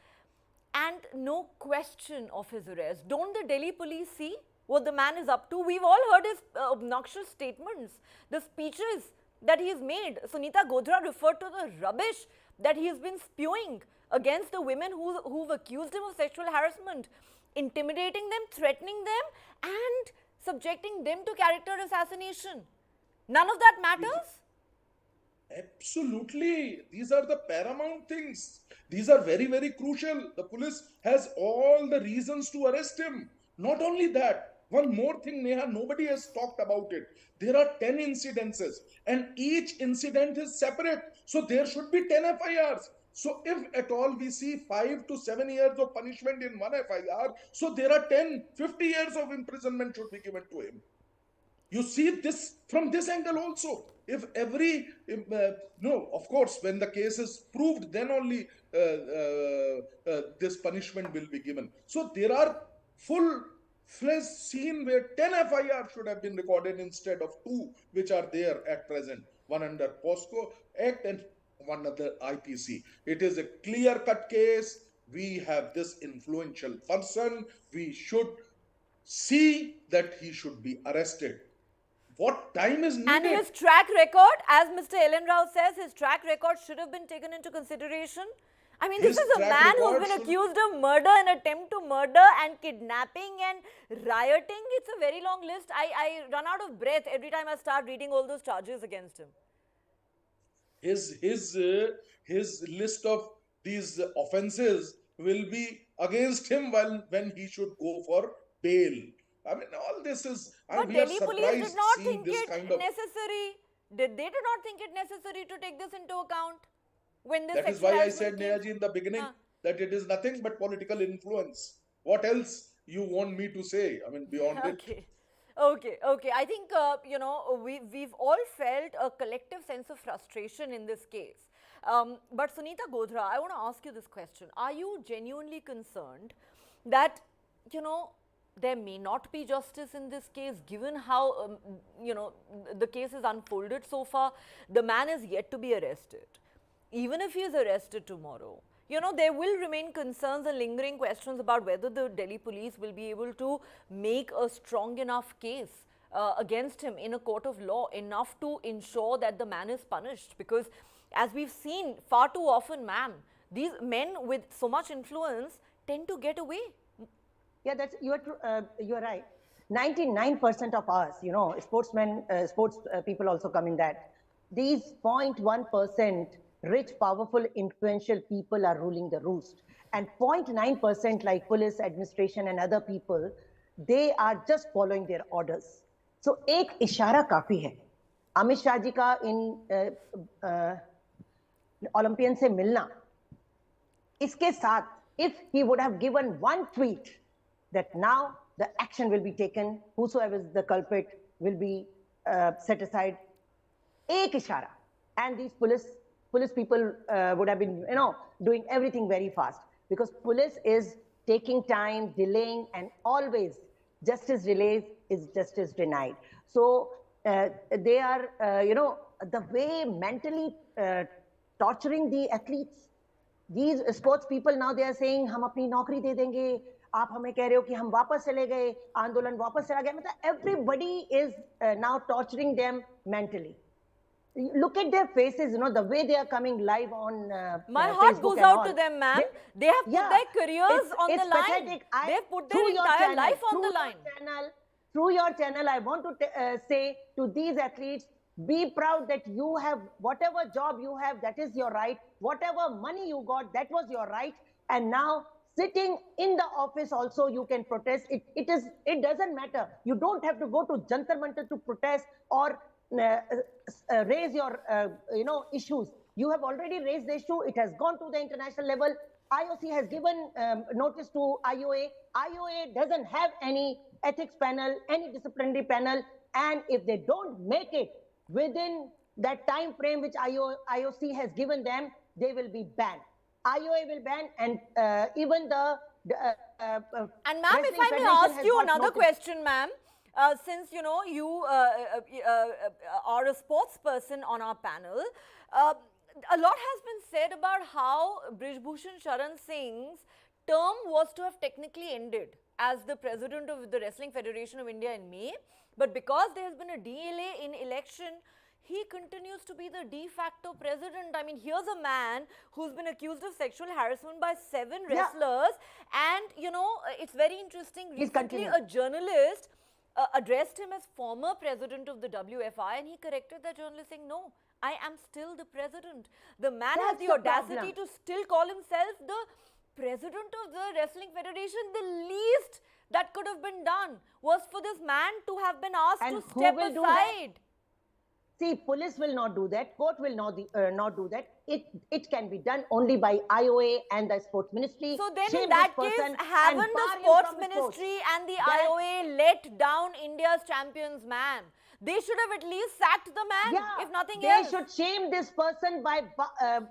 Speaker 1: and no question of his arrest. Don't the Delhi police see what the man is up to? We've all heard his obnoxious statements, the speeches that he has made. Sunita Godra referred to the rubbish that he has been spewing against the women who've accused him of sexual harassment, intimidating them, threatening them, and subjecting them to character assassination. None of that matters?
Speaker 8: Absolutely. These are the paramount things. These are very, very crucial. The police has all the reasons to arrest him. Not only that, one more thing, Neha, nobody has talked about it. There are 10 incidences and each incident is separate. So there should be 10 FIRs. So if at all we see 5 to 7 years of punishment in one FIR, so there are 50 years of imprisonment should be given to him. You see this from this angle also. If every, of course, when the case is proved, then only this punishment will be given. So there are full-fledged scene where 10 FIR should have been recorded instead of 2, which are there at present. One under POSCO Act and one under IPC. It is a clear-cut case. We have this influential person. We should see that he should be arrested. What time is needed?
Speaker 1: And his track record, as Mr. Ellen Rao says, his track record should have been taken into consideration. I mean, this
Speaker 8: His
Speaker 1: is a
Speaker 8: track
Speaker 1: man who's
Speaker 8: record
Speaker 1: been
Speaker 8: should-
Speaker 1: accused of murder and attempt to murder and kidnapping and rioting. It's a very long list. I run out of breath every time I start reading all those charges against him.
Speaker 8: His list of these offenses will be against him when he should go for bail. I mean, all this is.
Speaker 1: But
Speaker 8: We are
Speaker 1: Delhi police did
Speaker 8: surprised
Speaker 1: not
Speaker 8: seeing
Speaker 1: think
Speaker 8: this
Speaker 1: it
Speaker 8: kind of.
Speaker 1: necessary. They did not think it necessary to take this into account when this
Speaker 8: That is
Speaker 1: sexual
Speaker 8: why I
Speaker 1: harassment
Speaker 8: said,
Speaker 1: came.
Speaker 8: Neha ji, in the beginning that it is nothing but political influence. What else you want me to say? I mean, beyond it.
Speaker 1: Okay. Okay. I think, we've all felt a collective sense of frustration in this case. But Sunita Godhra, I want to ask you this question. Are you genuinely concerned that, there may not be justice in this case, given how, the case is unfolded so far? The man is yet to be arrested. Even if he is arrested tomorrow, there will remain concerns and lingering questions about whether the Delhi police will be able to make a strong enough case against him in a court of law, enough to ensure that the man is punished. Because as we've seen far too often, ma'am, these men with so much influence tend to get away.
Speaker 9: Yeah, you're right. 99% of us, sportsmen, sports people also come in that. These 0.1% rich, powerful, influential people are ruling the roost. And 0.9% like police, administration and other people, they are just following their orders. So एक इशारा काफी है. अमित शाह जी का इन Olympian से मिलना, इसके साथ, if he would have given one tweet that now the action will be taken, whosoever is the culprit will be set aside, एक इशारा, and these police people would have been, doing everything very fast, because police is taking time, delaying, and always justice delayed is justice denied. So they are, the way mentally torturing the athletes. These sports people now, they are saying, हम अपनी नौकरी दे देंगे, आप हमें कह रहे हो कि हम वापस चले गए, आंदोलन वापस चला गया. मतलब everybody is now torturing them mentally. Look at their faces, the way they are coming live on
Speaker 1: My heart
Speaker 9: Facebook
Speaker 1: goes
Speaker 9: and
Speaker 1: out
Speaker 9: all.
Speaker 1: to them, ma'am. They have put their careers on the line.
Speaker 9: Pathetic.
Speaker 1: They've put their entire life on the line.
Speaker 9: Through your channel, I want to say to these athletes, be proud that you have whatever job you have, that is your right. Whatever money you got, that was your right. And now sitting in the office also you can protest. It doesn't matter. You don't have to go to Jantar Mantar to protest or raise your issues. You have already raised the issue. It has gone to the international level. IOC has given notice to IOA. IOA doesn't have any ethics panel, any disciplinary panel, and if they don't make it within that time frame which IOC has given them, they will be banned. IOA will ban, and even the
Speaker 1: and ma'am, if I may ask you another question, ma'am, since you are a sports person on our panel, a lot has been said about how Brij Bhushan Sharan Singh's term was to have technically ended as the president of the Wrestling Federation of India in May, but because there has been a delay in election, he continues to be the de facto president. I mean, here's a man who's been accused of sexual harassment by 7 wrestlers, and it's very interesting. Recently, a journalist addressed him as former president of the WFI, and he corrected that journalist saying, no, I am still the president. The man has the audacity to still call himself the president of the Wrestling Federation. The least that could have been done was for this man to have been asked to step aside.
Speaker 9: See, police will not do that. Court will not do that. It can be done only by IOA and the sports ministry.
Speaker 1: So then in that case, haven't the sports ministry and the IOA let down India's champions, ma'am? They should have at least sacked the man, if nothing else.
Speaker 9: They should shame this person by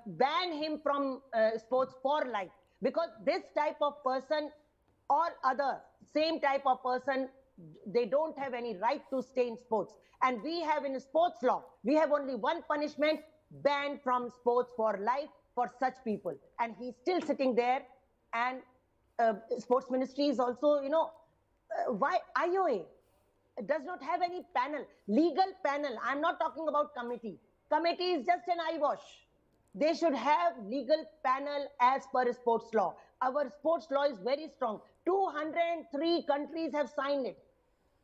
Speaker 9: ban him from sports for life. Because this type of person or other same type of person, they don't have any right to stay in sports. And we have in sports law, we have only one punishment, banned from sports for life for such people. And he's still sitting there. And sports ministry is also, why IOA does not have any panel, legal panel. I'm not talking about committee. Committee is just an eyewash. They should have legal panel as per sports law. Our sports law is very strong. 203 countries have signed it.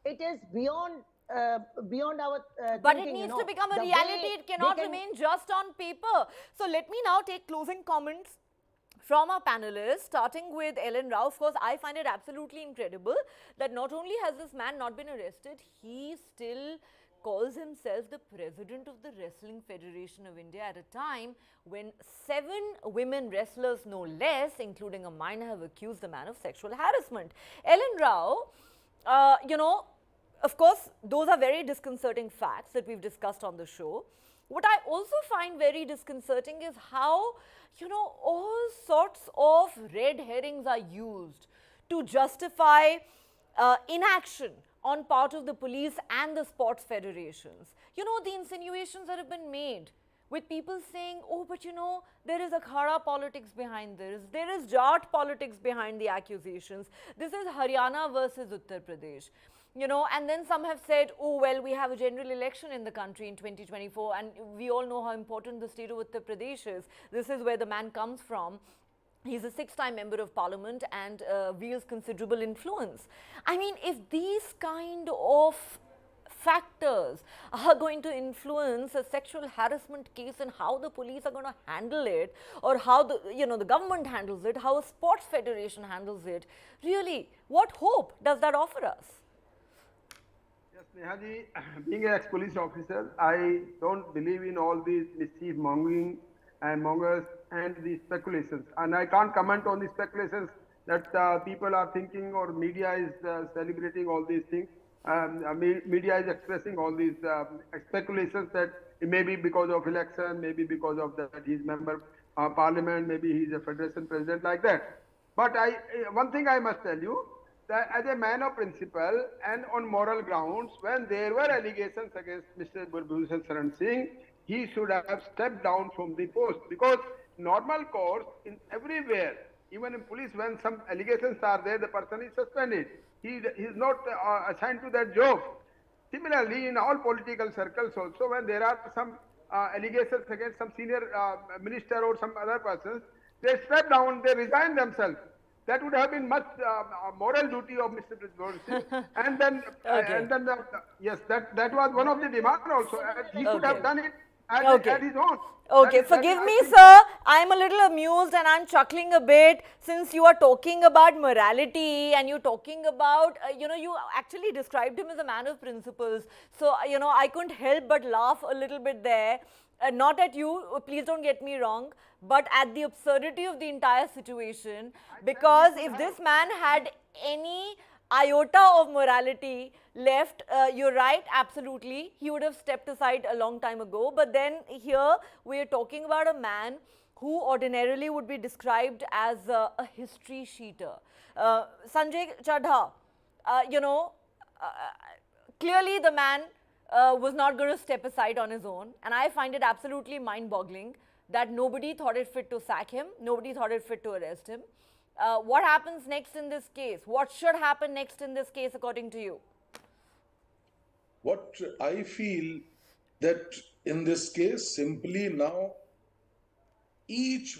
Speaker 9: It is beyond our
Speaker 1: But it
Speaker 9: thinking,
Speaker 1: needs
Speaker 9: you
Speaker 1: to
Speaker 9: know.
Speaker 1: become a
Speaker 9: The
Speaker 1: reality.
Speaker 9: way
Speaker 1: It
Speaker 9: they
Speaker 1: cannot
Speaker 9: can
Speaker 1: remain just on paper. So let me now take closing comments from our panelists, starting with Ellen Rao. Of course, I find it absolutely incredible that not only has this man not been arrested, he still calls himself the president of the Wrestling Federation of India at a time when 7 women wrestlers, no less, including a minor, have accused the man of sexual harassment. Ellen Rao, you know, of course, those are very disconcerting facts that we've discussed on the show. What I also find very disconcerting is how, all sorts of red herrings are used to justify inaction on part of the police and the sports federations. The insinuations that have been made with people saying, oh, but there is akhada politics behind this, there is Jat politics behind the accusations, this is Haryana versus Uttar Pradesh. And then some have said, oh, well, we have a general election in the country in 2024, and we all know how important the state of Uttar Pradesh is. This is where the man comes from. He's a 6-time member of parliament and wields considerable influence. I mean, if these kind of factors are going to influence a sexual harassment case and how the police are going to handle it, or how the government handles it, how a sports federation handles it, really, what hope does that offer us?
Speaker 7: Yes, Nehaji, being an ex-police officer, I don't believe in all these mischief mongering and mongers and the speculations. And I can't comment on the speculations that people are thinking, or media is celebrating all these things. Media is expressing all these speculations that it may be because of election, maybe because of that he's member parliament, maybe he's a federation president, like that. But one thing I must tell you, that as a man of principle and on moral grounds, when there were allegations against Mr. Brij Bhushan Saran Singh, he should have stepped down from the post, because normal course in everywhere, even in police, when some allegations are there, the person is suspended. He is not assigned to that job. Similarly, in all political circles also, when there are some allegations against some senior minister or some other persons, they step down, they resign themselves. That would have been much moral duty of Mr. Brij Bhushan. And then, yes, that was one of the demands also. He should have done it at his own.
Speaker 1: Okay, forgive me, sir. I'm a little amused and I'm chuckling a bit since you are talking about morality and you're talking about, you actually described him as a man of principles. So, I couldn't help but laugh a little bit there. Not at you, please don't get me wrong, but at the absurdity of the entire situation. Because if this man had any iota of morality left, you're right, absolutely, he would have stepped aside a long time ago. But then here we're talking about a man who ordinarily would be described as a history sheeter. Sanjay Chadha, clearly the man was not going to step aside on his own, and I find it absolutely mind-boggling that nobody thought it fit to sack him, nobody thought it fit to arrest him. What happens next in this case? What should happen next in this case according to you?
Speaker 8: What I feel that in this case, simply now, each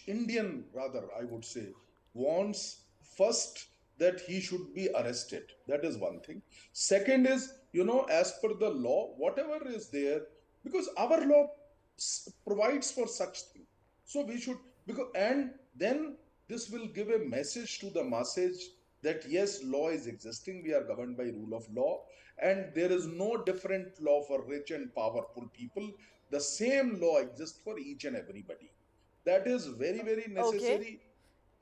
Speaker 8: Indian, rather, I would say, wants first that he should be arrested. That is one thing. Second is, as per the law, whatever is there, because our law provides for such thing. So we should, and then this will give a message to the masses that yes, law is existing, we are governed by rule of law, and there is no different law for rich and powerful people. The same law exists for each and everybody. That is very, very necessary.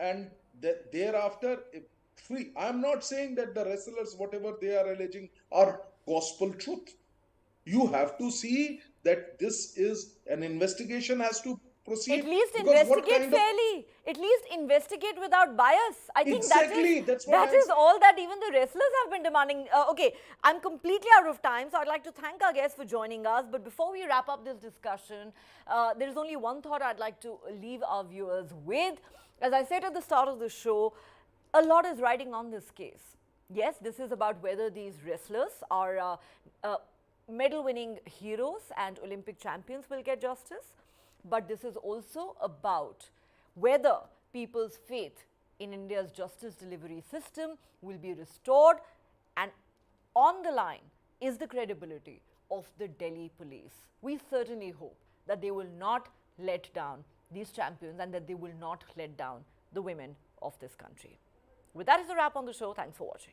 Speaker 8: Okay. And thereafter, free. I am not saying that the wrestlers, whatever they are alleging, are gospel truth. You have to see that this is an investigation has to proceed.
Speaker 1: At least investigate fairly. At least investigate without bias. I think
Speaker 8: exactly,
Speaker 1: that is all that even the wrestlers have been demanding. Okay, I'm completely out of time, so I'd like to thank our guests for joining us. But before we wrap up this discussion, there is only one thought I'd like to leave our viewers with. As I said at the start of the show, a lot is riding on this case. Yes, this is about whether these wrestlers are medal-winning heroes and Olympic champions will get justice. but this is also about whether people's faith in India's justice delivery system will be restored, and on the line is the credibility of the Delhi police. We certainly hope that they will not let down these champions and that they will not let down the women of this country. With that is a wrap on the show. Thanks for watching.